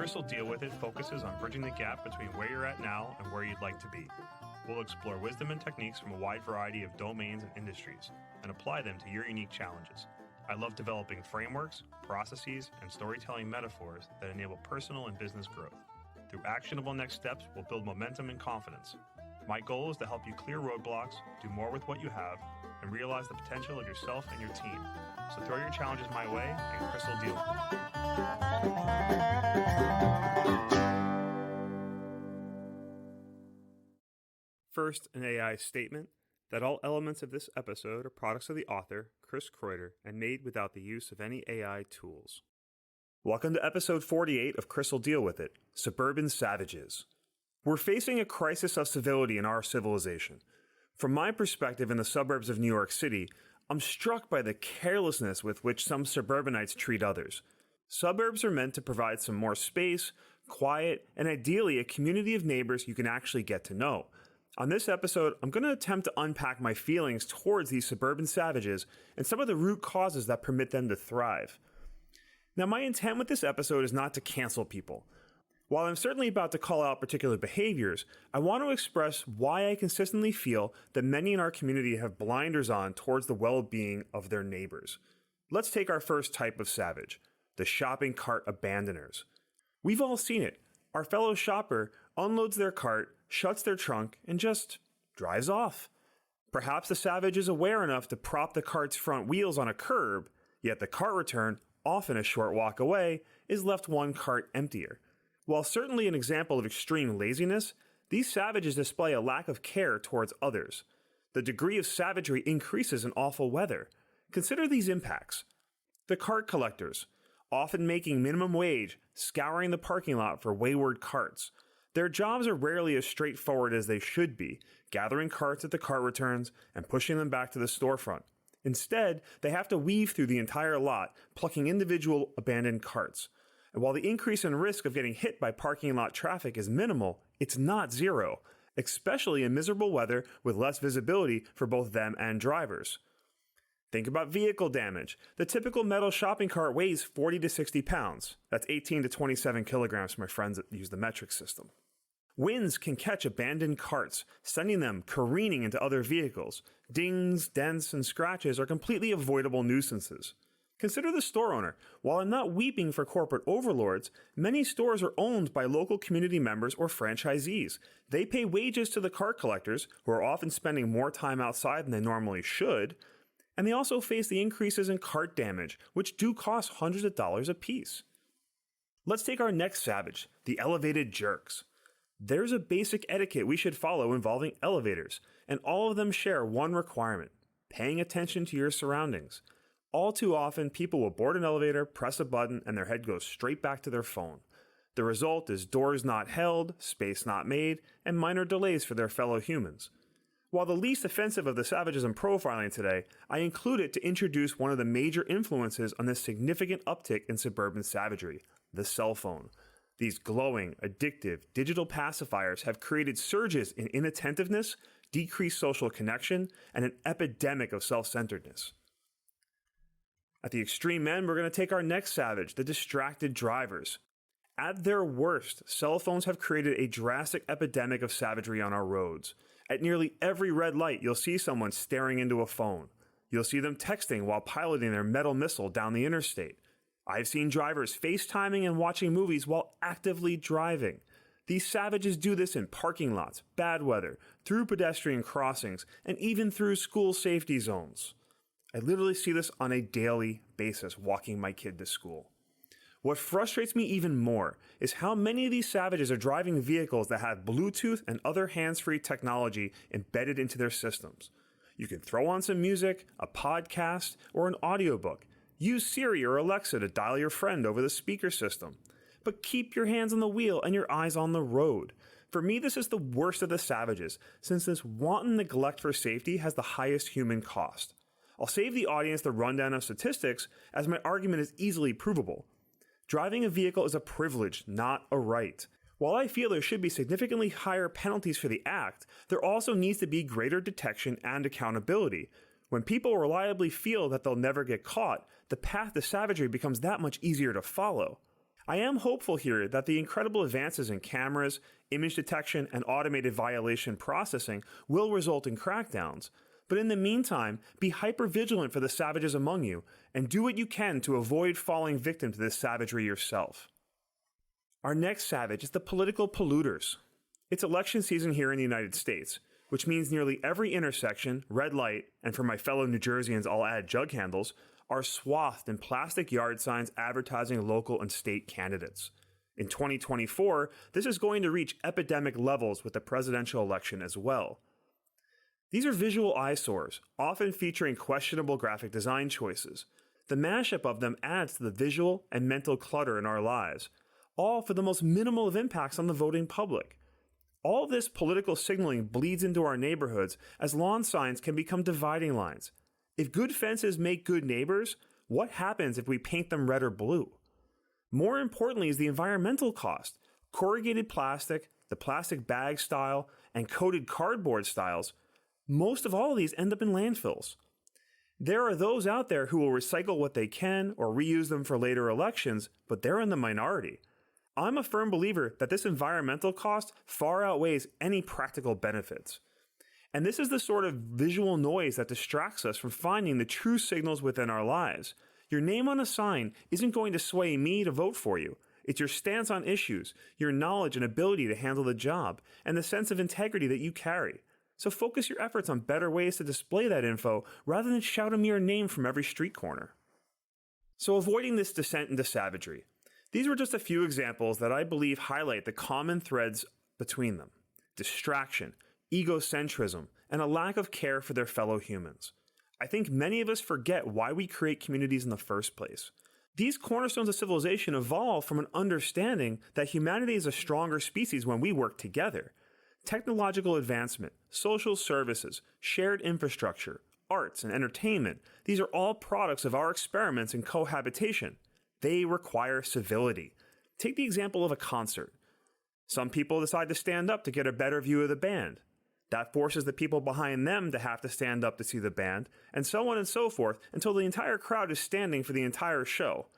Crystal Deal With It focuses on bridging the gap between where you're at now and where you'd like to be. We'll explore wisdom and techniques from a wide variety of domains and industries and apply them to your unique challenges. I love developing frameworks, processes, and storytelling metaphors that enable personal and business growth. Through actionable next steps, we'll build momentum and confidence. My goal is to help you clear roadblocks, do more with what you have, and realize the potential of yourself and your team. So throw your challenges my way, and Crystal deal with it. First, an AI statement that all elements of this episode are products of the author, Chris Kreuter, and made without the use of any AI tools. Welcome to episode 48 of Crystal Deal With It, Suburban Savages. We're facing a crisis of civility in our civilization. From my perspective in the suburbs of New York City, I'm struck by the carelessness with which some suburbanites treat others. Suburbs are meant to provide some more space, quiet, and ideally a community of neighbors you can actually get to know. On this episode, I'm going to attempt to unpack my feelings towards these suburban savages and some of the root causes that permit them to thrive. Now, my intent with this episode is not to cancel people. While I'm certainly about to call out particular behaviors, I want to express why I consistently feel that many in our community have blinders on towards the well-being of their neighbors. Let's take our first type of savage, the shopping cart abandoners. We've all seen it. Our fellow shopper unloads their cart, shuts their trunk, and just drives off. Perhaps the savage is aware enough to prop the cart's front wheels on a curb, yet the cart return, often a short walk away, is left one cart emptier. While certainly an example of extreme laziness, these savages display a lack of care towards others. The degree of savagery increases in awful weather. Consider these impacts. The cart collectors, often making minimum wage, scouring the parking lot for wayward carts. Their jobs are rarely as straightforward as they should be, gathering carts at the cart returns and pushing them back to the storefront. Instead, they have to weave through the entire lot, plucking individual abandoned carts. And while the increase in risk of getting hit by parking lot traffic is minimal, it's not zero, especially in miserable weather with less visibility for both them and drivers. Think about vehicle damage. The typical metal shopping cart weighs 40 to 60 pounds. That's 18 to 27 kilograms for my friends that use the metric system. Winds can catch abandoned carts, sending them careening into other vehicles. Dings, dents, and scratches are completely avoidable nuisances. Consider the store owner. While I'm not weeping for corporate overlords, many stores are owned by local community members or franchisees. They pay wages to the cart collectors, who are often spending more time outside than they normally should, and they also face the increases in cart damage, which do cost hundreds of dollars a piece. Let's take our next savage, the elevated jerks. There's a basic etiquette we should follow involving elevators, and all of them share one requirement: paying attention to your surroundings. All too often, people will board an elevator, press a button, and their head goes straight back to their phone. The result is doors not held, space not made, and minor delays for their fellow humans. While the least offensive of the savages I'm profiling today, I include it to introduce one of the major influences on this significant uptick in suburban savagery: the cell phone. These glowing, addictive, digital pacifiers have created surges in inattentiveness, decreased social connection, and an epidemic of self-centeredness. At the extreme end, we're going to take our next savage, the distracted drivers. At their worst, cell phones have created a drastic epidemic of savagery on our roads. At nearly every red light, you'll see someone staring into a phone. You'll see them texting while piloting their metal missile down the interstate. I've seen drivers FaceTiming and watching movies while actively driving. These savages do this in parking lots, bad weather, through pedestrian crossings, and even through school safety zones. I literally see this on a daily basis walking my kid to school. What frustrates me even more is how many of these savages are driving vehicles that have Bluetooth and other hands-free technology embedded into their systems. You can throw on some music, a podcast, or an audiobook. Use Siri or Alexa to dial your friend over the speaker system. But keep your hands on the wheel and your eyes on the road. For me, this is the worst of the savages, since this wanton neglect for safety has the highest human cost. I'll save the audience the rundown of statistics, as my argument is easily provable. Driving a vehicle is a privilege, not a right. While I feel there should be significantly higher penalties for the act, there also needs to be greater detection and accountability. When people reliably feel that they'll never get caught, the path to savagery becomes that much easier to follow. I am hopeful here that the incredible advances in cameras, image detection, and automated violation processing will result in crackdowns. But in the meantime, be hyper-vigilant for the savages among you, and do what you can to avoid falling victim to this savagery yourself. Our next savage is the political polluters. It's election season here in the United States, which means nearly every intersection, red light, and for my fellow New Jerseyans I'll add jug handles, are swathed in plastic yard signs advertising local and state candidates. In 2024, this is going to reach epidemic levels with the presidential election as well. These are visual eyesores, often featuring questionable graphic design choices. The mashup of them adds to the visual and mental clutter in our lives, all for the most minimal of impacts on the voting public. All this political signaling bleeds into our neighborhoods as lawn signs can become dividing lines. If good fences make good neighbors, what happens if we paint them red or blue? More importantly is the environmental cost. Corrugated plastic, the plastic bag style, and coated cardboard styles, most of all of these end up in landfills. There are those out there who will recycle what they can or reuse them for later elections, but they're in the minority. I'm a firm believer that this environmental cost far outweighs any practical benefits. And this is the sort of visual noise that distracts us from finding the true signals within our lives. Your name on a sign isn't going to sway me to vote for you. It's your stance on issues, your knowledge and ability to handle the job, and the sense of integrity that you carry. So focus your efforts on better ways to display that info rather than shouting your name from every street corner. So avoiding this descent into savagery. These were just a few examples that I believe highlight the common threads between them: distraction, egocentrism, and a lack of care for their fellow humans. I think many of us forget why we create communities in the first place. These cornerstones of civilization evolve from an understanding that humanity is a stronger species when we work together. Technological advancement, social services, shared infrastructure, arts, and entertainment, these are all products of our experiments in cohabitation. They require civility. Take the example of a concert. Some people decide to stand up to get a better view of the band. That forces the people behind them to have to stand up to see the band, and so on and so forth until the entire crowd is standing for the entire show.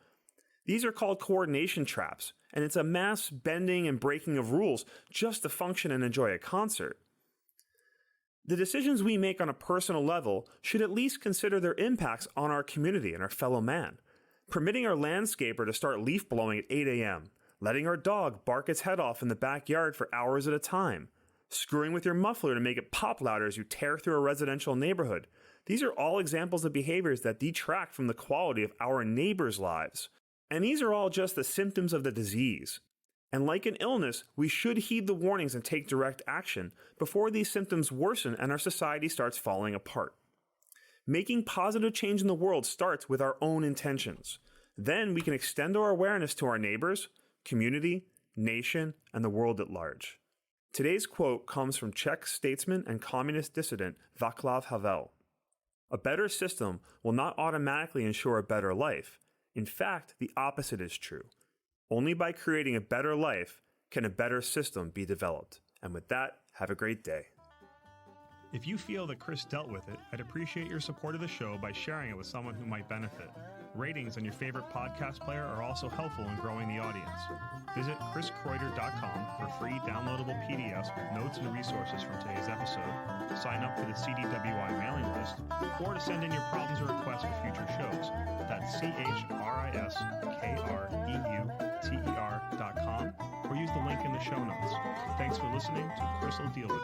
These are called coordination traps, and it's a mass bending and breaking of rules just to function and enjoy a concert. The decisions we make on a personal level should at least consider their impacts on our community and our fellow man. Permitting our landscaper to start leaf blowing at 8 a.m., letting our dog bark its head off in the backyard for hours at a time, screwing with your muffler to make it pop louder as you tear through a residential neighborhood. These are all examples of behaviors that detract from the quality of our neighbors' lives. And these are all just the symptoms of the disease. And like an illness, we should heed the warnings and take direct action before these symptoms worsen and our society starts falling apart. Making positive change in the world starts with our own intentions. Then we can extend our awareness to our neighbors, community, nation, and the world at large. Today's quote comes from Czech statesman and communist dissident Václav Havel. A better system will not automatically ensure a better life. In fact, the opposite is true. Only by creating a better life can a better system be developed. And with that, have a great day. If you feel that Chris dealt with it, I'd appreciate your support of the show by sharing it with someone who might benefit. Ratings on your favorite podcast player are also helpful in growing the audience. Visit chriskroiter.com for free downloadable PDFs with notes and resources from today's episode, sign up for the CDWI mailing list, or to send in your problems or requests for future shows. That's CHRISKREUTER.com, or use the link in the show notes. Thanks for listening to Chris Will Deal With It.